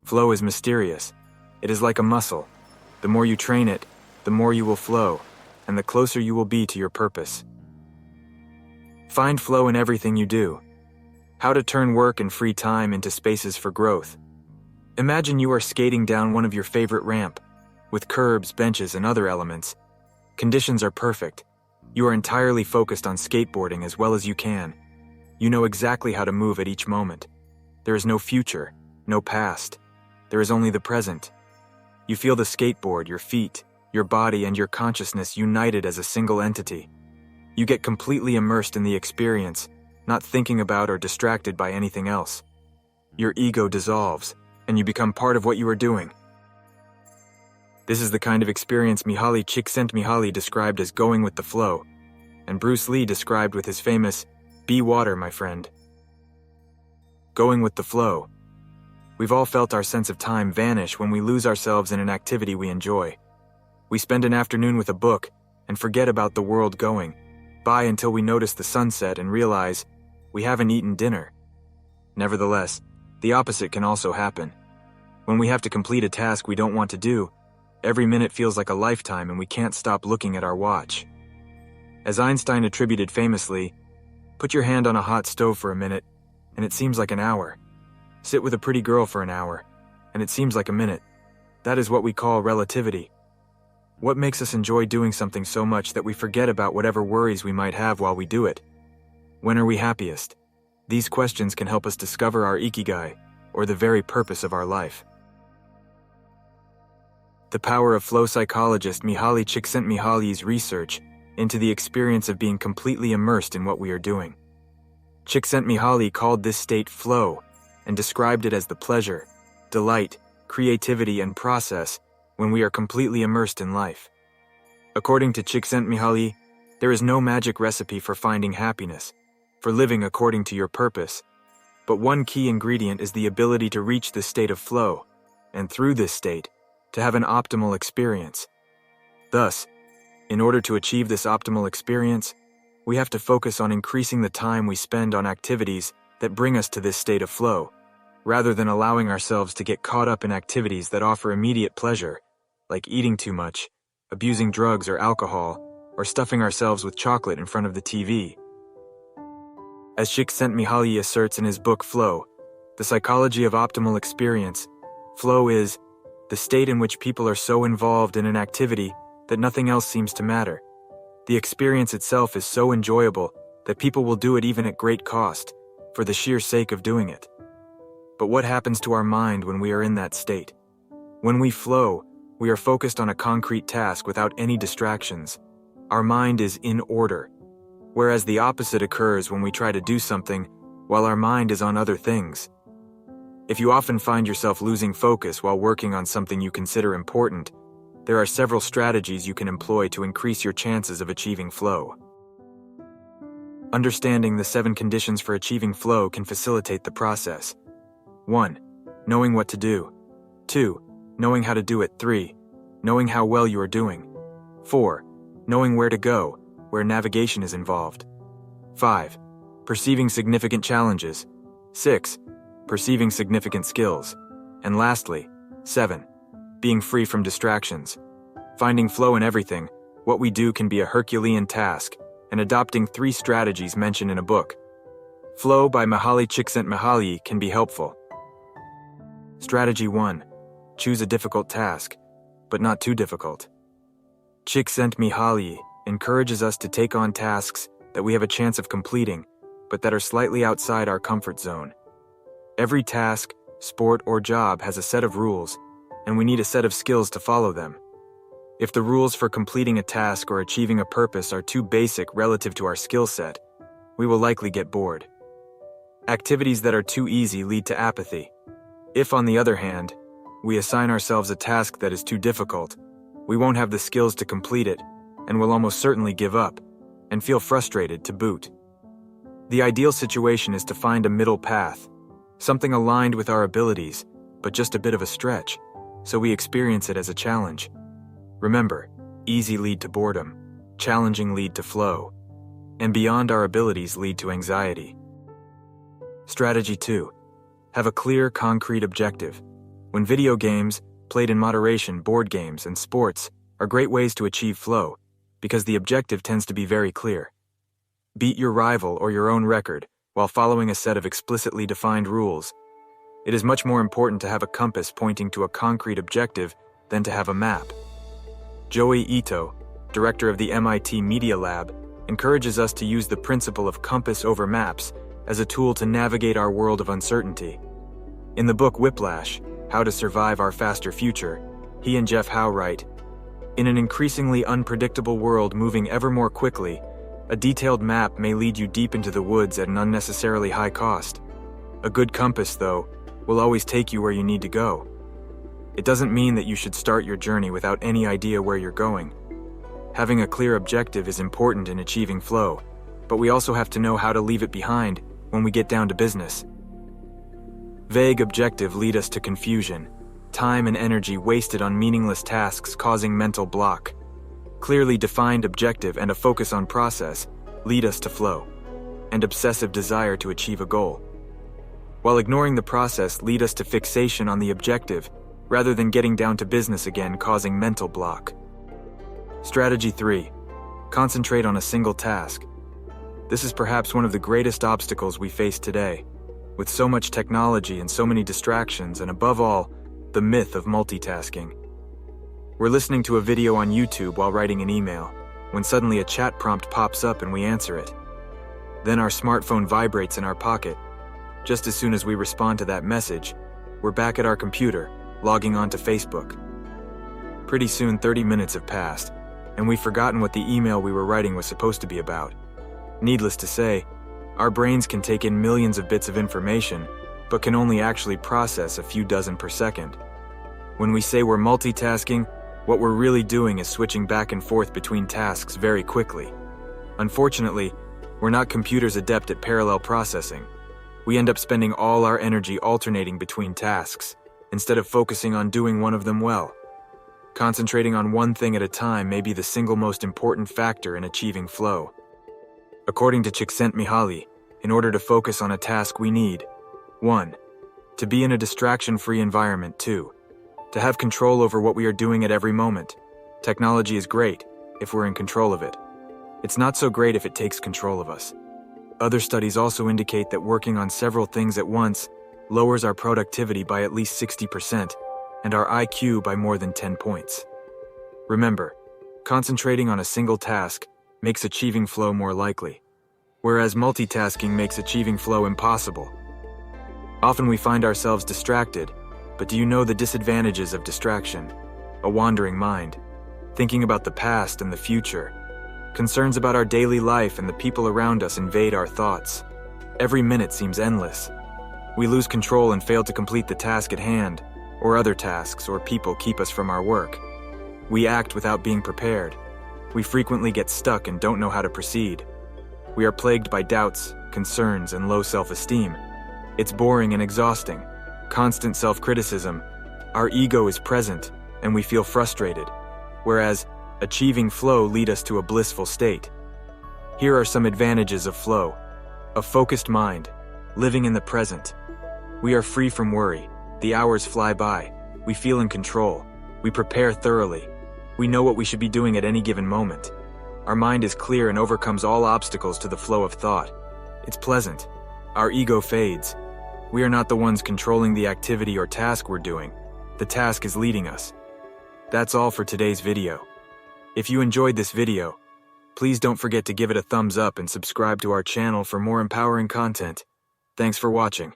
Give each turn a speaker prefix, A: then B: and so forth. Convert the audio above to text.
A: Flow is mysterious. It is like a muscle. The more you train it, the more you will flow, and the closer you will be to your purpose. Find flow in everything you do. How to turn work and free time into spaces for growth. Imagine you are skating down one of your favorite ramp, with curbs, benches, and other elements. Conditions are perfect. You are entirely focused on skateboarding as well as you can. You know exactly how to move at each moment. There is no future, no past. There is only the present. You feel the skateboard, your feet, your body, and your consciousness united as a single entity. You get completely immersed in the experience, not thinking about or distracted by anything else. Your ego dissolves, and you become part of what you are doing. This is the kind of experience Mihaly Csikszentmihalyi described as going with the flow, and Bruce Lee described with his famous, "Be water, my friend." Going with the flow. We've all felt our sense of time vanish when we lose ourselves in an activity we enjoy. We spend an afternoon with a book and forget about the world going by until we notice the sunset and realize we haven't eaten dinner. Nevertheless, the opposite can also happen. When we have to complete a task we don't want to do, every minute feels like a lifetime and we can't stop looking at our watch. As Einstein attributed famously, put your hand on a hot stove for a minute, and it seems like an hour. Sit with a pretty girl for an hour, and it seems like a minute. That is what we call relativity. What makes us enjoy doing something so much that we forget about whatever worries we might have while we do it? When are we happiest? These questions can help us discover our ikigai, or the very purpose of our life. The power of flow. Psychologist Mihaly Csikszentmihalyi's research into the experience of being completely immersed in what we are doing. Csikszentmihalyi called this state flow and described it as the pleasure, delight, creativity, and process when we are completely immersed in life. According to Csikszentmihalyi, there is no magic recipe for finding happiness, for living according to your purpose, but one key ingredient is the ability to reach this state of flow, and through this state, to have an optimal experience. Thus, in order to achieve this optimal experience, we have to focus on increasing the time we spend on activities that bring us to this state of flow, rather than allowing ourselves to get caught up in activities that offer immediate pleasure, like eating too much, abusing drugs or alcohol, or stuffing ourselves with chocolate in front of the TV. As Csikszentmihalyi asserts in his book Flow, The Psychology of Optimal Experience, flow is the state in which people are so involved in an activity that nothing else seems to matter. The experience itself is so enjoyable that people will do it even at great cost, for the sheer sake of doing it. But what happens to our mind when we are in that state? When we flow, we are focused on a concrete task without any distractions. Our mind is in order, whereas the opposite occurs when we try to do something while our mind is on other things. If you often find yourself losing focus while working on something you consider important, there are several strategies you can employ to increase your chances of achieving flow. Understanding the 7 conditions for achieving flow can facilitate the process. 1. Knowing what to do. 2. Knowing how to do it. 3. Knowing how well you are doing. 4. Knowing where to go, where navigation is involved. 5. Perceiving significant challenges. 6. Perceiving significant skills. And lastly, 7. Being free from distractions. Finding flow in everything, what we do can be a Herculean task, and adopting 3 strategies mentioned in a book. Flow by Mihaly Csikszentmihalyi can be helpful. Strategy 1. Choose a difficult task, but not too difficult. Csikszentmihalyi encourages us to take on tasks that we have a chance of completing, but that are slightly outside our comfort zone. Every task, sport, or job has a set of rules, and we need a set of skills to follow them. If the rules for completing a task or achieving a purpose are too basic relative to our skill set, we will likely get bored. Activities that are too easy lead to apathy. If, on the other hand, we assign ourselves a task that is too difficult, we won't have the skills to complete it, and will almost certainly give up, and feel frustrated to boot. The ideal situation is to find a middle path, something aligned with our abilities, but just a bit of a stretch, so we experience it as a challenge. Remember, easy lead to boredom, challenging lead to flow, and beyond our abilities lead to anxiety. Strategy 2. Have a clear, concrete objective. When video games, played in moderation, board games, and sports are great ways to achieve flow, because the objective tends to be very clear. Beat your rival or your own record while following a set of explicitly defined rules. It is much more important to have a compass pointing to a concrete objective than to have a map. Joi Ito, director of the MIT Media Lab, encourages us to use the principle of compass over maps as a tool to navigate our world of uncertainty. In the book Whiplash, How to Survive Our Faster Future, he and Jeff Howe write, "In an increasingly unpredictable world moving ever more quickly, a detailed map may lead you deep into the woods at an unnecessarily high cost. A good compass, though, will always take you where you need to go. It doesn't mean that you should start your journey without any idea where you're going. Having a clear objective is important in achieving flow, but we also have to know how to leave it behind when we get down to business. Vague objectives lead us to confusion, time and energy wasted on meaningless tasks causing mental block. Clearly defined objective and a focus on process lead us to flow, and obsessive desire to achieve a goal. While ignoring the process lead us to fixation on the objective rather than getting down to business again, causing mental block. Strategy 3. Concentrate on a single task. This is perhaps one of the greatest obstacles we face today, with so much technology and so many distractions, and above all, the myth of multitasking. We're listening to a video on YouTube while writing an email, when suddenly a chat prompt pops up and we answer it. Then our smartphone vibrates in our pocket. Just as soon as we respond to that message, we're back at our computer, logging on to Facebook. Pretty soon 30 minutes have passed, and we've forgotten what the email we were writing was supposed to be about. Needless to say, our brains can take in millions of bits of information, but can only actually process a few dozen per second. When we say we're multitasking, what we're really doing is switching back and forth between tasks very quickly. Unfortunately, we're not computers adept at parallel processing. We end up spending all our energy alternating between tasks, instead of focusing on doing one of them well. Concentrating on one thing at a time may be the single most important factor in achieving flow. According to Csikszentmihalyi, in order to focus on a task we need 1. To be in a distraction-free environment. 2. To have control over what we are doing at every moment. Technology is great if we're in control of it. It's not so great if it takes control of us. Other studies also indicate that working on several things at once lowers our productivity by at least 60% and our IQ by more than 10 points. Remember, concentrating on a single task makes achieving flow more likely, whereas multitasking makes achieving flow impossible. Often we find ourselves distracted, but do you know the disadvantages of distraction? A wandering mind, thinking about the past and the future. Concerns about our daily life and the people around us invade our thoughts. Every minute seems endless. We lose control and fail to complete the task at hand, or other tasks or people keep us from our work. We act without being prepared. We frequently get stuck and don't know how to proceed. We are plagued by doubts, concerns, and low self-esteem. It's boring and exhausting. Constant self-criticism. Our ego is present, and we feel frustrated, whereas achieving flow leads us to a blissful state. Here are some advantages of flow. A focused mind, living in the present. We are free from worry. The hours fly by. We feel in control. We prepare thoroughly. We know what we should be doing at any given moment. Our mind is clear and overcomes all obstacles to the flow of thought. It's pleasant. Our ego fades. We are not the ones controlling the activity or task we're doing. The task is leading us. That's all for today's video. If you enjoyed this video, please don't forget to give it a thumbs up and subscribe to our channel for more empowering content. Thanks for watching.